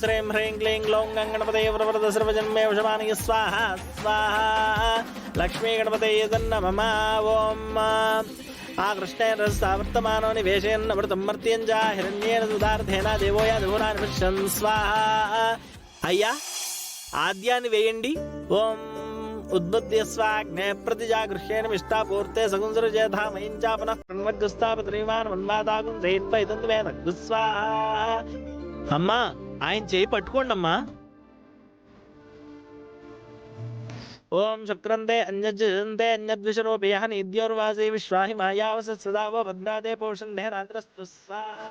श्रीं ह्रीं क्लीं ग्लौं गणपतये वरवरद सर्वजन्मे वशमानय स्वाहा स्वाहा लक्ष्मी गणपतये तन्नमः ओम कृष्णेन रसावर्तमानो निवेशयन्नमृतं मर्त्यं च हिरण्येन सुधार्थेन देवो यादवोनानि पश्यन् स्वाहा अय्या आद्यानि वेयंडी ओम उद्बुद्ध्य स्वाग्ने प्रतिजागृह्येन मिष्टापूर्ते सगुंसरजयधा मयिञ्चा पुनः प्रणवग्रस्तापत्रीवान् मन्वादागुं सहित्वैतं वेद स्वाहा अम्मा ఆయన చేయి పట్టుకోండి అమ్మా ओम शक्रंदे अन्यजन्ते अन्यद्विषरोपयः निद्योर्वासे विश्वाहि मायावस सदा व भद्रादे पोषण्डे रात्रस्तु स्वाहा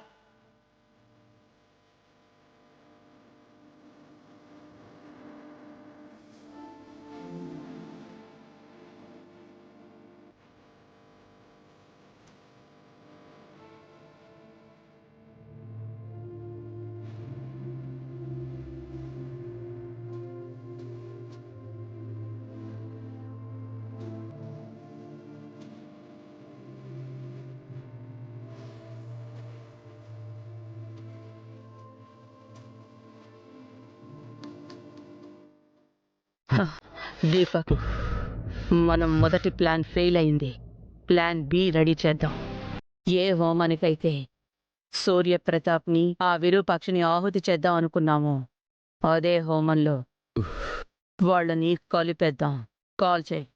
దీపక్, మనం మొదటి ప్లాన్ ఫెయిల్ అయింది. ప్లాన్ బి రెడీ చేద్దాం. ఏ హోమానికైతే సూర్యప్రతాప్ని ఆ విరూపాక్షిని ఆహుతి చేద్దాం అనుకున్నాము, అదే హోమంలో వాళ్ళని కలిపేద్దాం. కాల్ చేయి.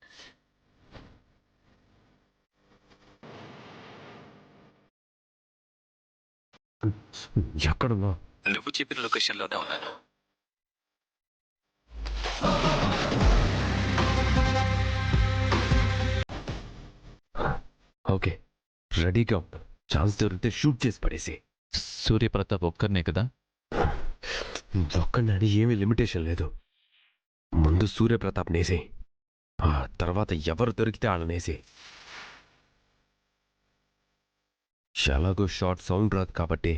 ఎక్కడున్నా? నువ్వు చెప్పిన లొకేషన్లోనే ఉన్నాను. ఓకే, రెడీగా ఉంటా. ఛాన్స్ దొరికితే షూట్ చేసి పడేసి. సూర్యప్రతాప్ ఒక్కరినే కదా? ఒక్కడిని ఏమీ లిమిటేషన్ లేదు. ముందు సూర్యప్రతాప్ నేసే, ఆ తర్వాత ఎవరు దొరికితే వాళ్ళనేసే. ఎలాగో షార్ట్ సౌండ్ రాదు కాబట్టి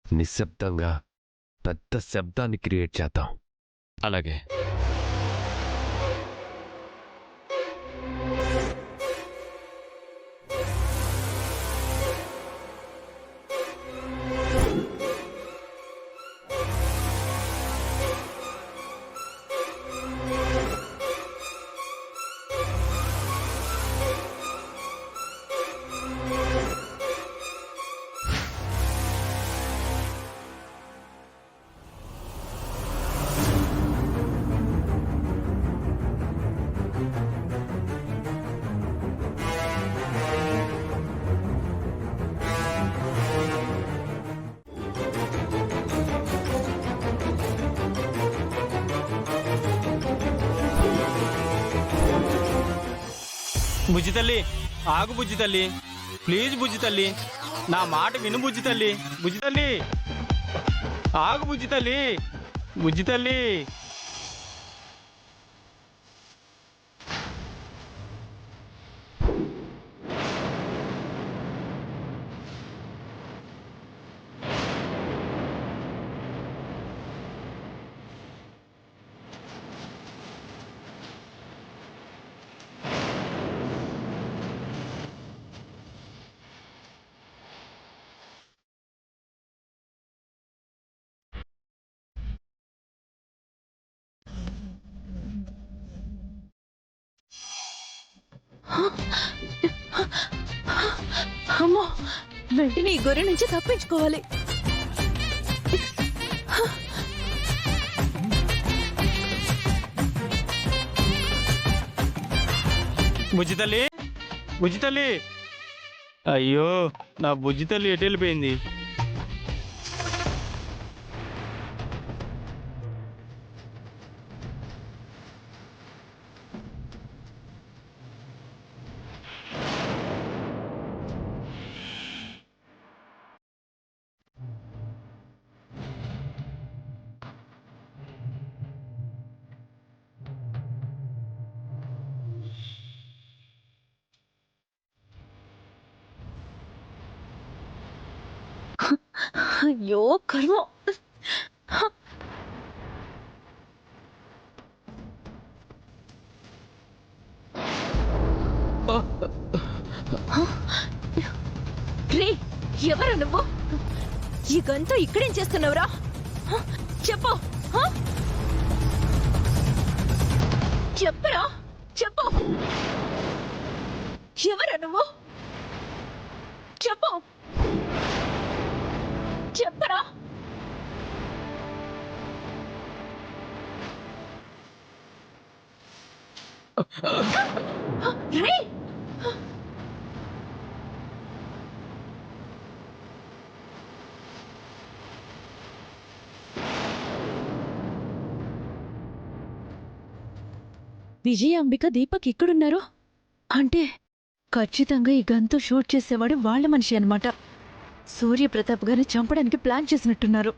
నిశ్శబ్దంగా పెద్ద శబ్దాన్ని క్రియేట్ చేద్దాం. అలాగే. బుజ్జి తల్లి, ఆగు బుజ్జి తల్లి, ప్లీజ్ బుజ్జి తల్లి, నా మాట విను బుజ్జి తల్లి. బుజ్జి తల్లి, ఆగు బుజ్జి తల్లి, బుజ్జి తల్లి. అమ్మో, వెంటనే ఈ గొర్రె నుంచి తప్పించుకోవాలి. బుజ్జి తల్లి, బుజ్జి తల్లి, అయ్యో నా బుజ్జి తల్లి ఎటు వెళ్ళిపోయింది? అయ్యో కర్మ. రే, ఎవరు నువ్వు? ఈ గంతో ఇక్కడేం చేస్తున్నావురా? చెప్పు హ? చెప్పరా చెప్పు ఎవరా నువ్వు చెప్పు చెప్పరా రే విజయ అంబిక దీపక్ ఇక్కడున్నారు అంటే ఖచ్చితంగా ఈ గన్తో షూట్ చేసేవాడు వాళ్ళ మనిషి అన్నమాట. సూర్యప్రతాప్ గారిని చంపడానికి ప్లాన్ చేసినట్టున్నారు.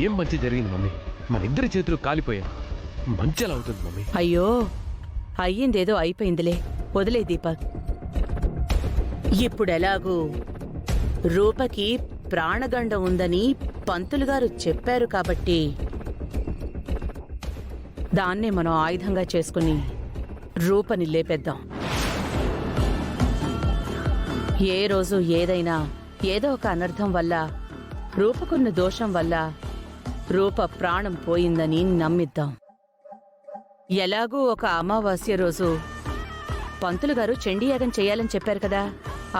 ఏం మంచి జరిగింది మమ్మీ? మన ఇద్దరి చేతులు కాలిపోయా. మంచి ఎలా అవుతుంది మమ్మీ? అయ్యో అయ్యిందేదో అయిపోయిందిలే, వదిలే దీపక్. ఇప్పుడెలాగూ రూపకి ప్రాణగండం ఉందని పంతులు గారు చెప్పారు కాబట్టి దాన్నే మనం ఆయుధంగా చేసుకుని రూపని లేపేద్దాం. ఏ రోజు ఏదైనా ఏదో ఒక అనర్థం వల్ల, రూపకున్న దోషం వల్ల రూప ప్రాణం పోయిందని నమ్మిద్దాం. ఎలాగూ ఒక అమావాస్య రోజు పంతులు గారు చండీయాగం చేయాలని చెప్పారు కదా,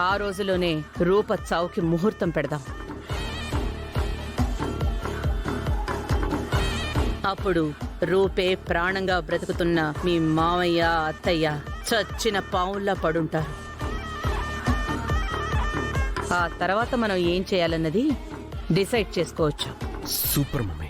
ఆ రోజులోనే రూప చావుకి ముహూర్తం పెడదాం. అప్పుడు రూపే ప్రాణంగా బ్రతుకుతున్న మీ మామయ్య అత్తయ్య చచ్చిన పావుల్లా పడుంటారు. ఆ తర్వాత మనం ఏం చేయాలన్నది డిసైడ్ చేసుకోవచ్చు. Super mummy.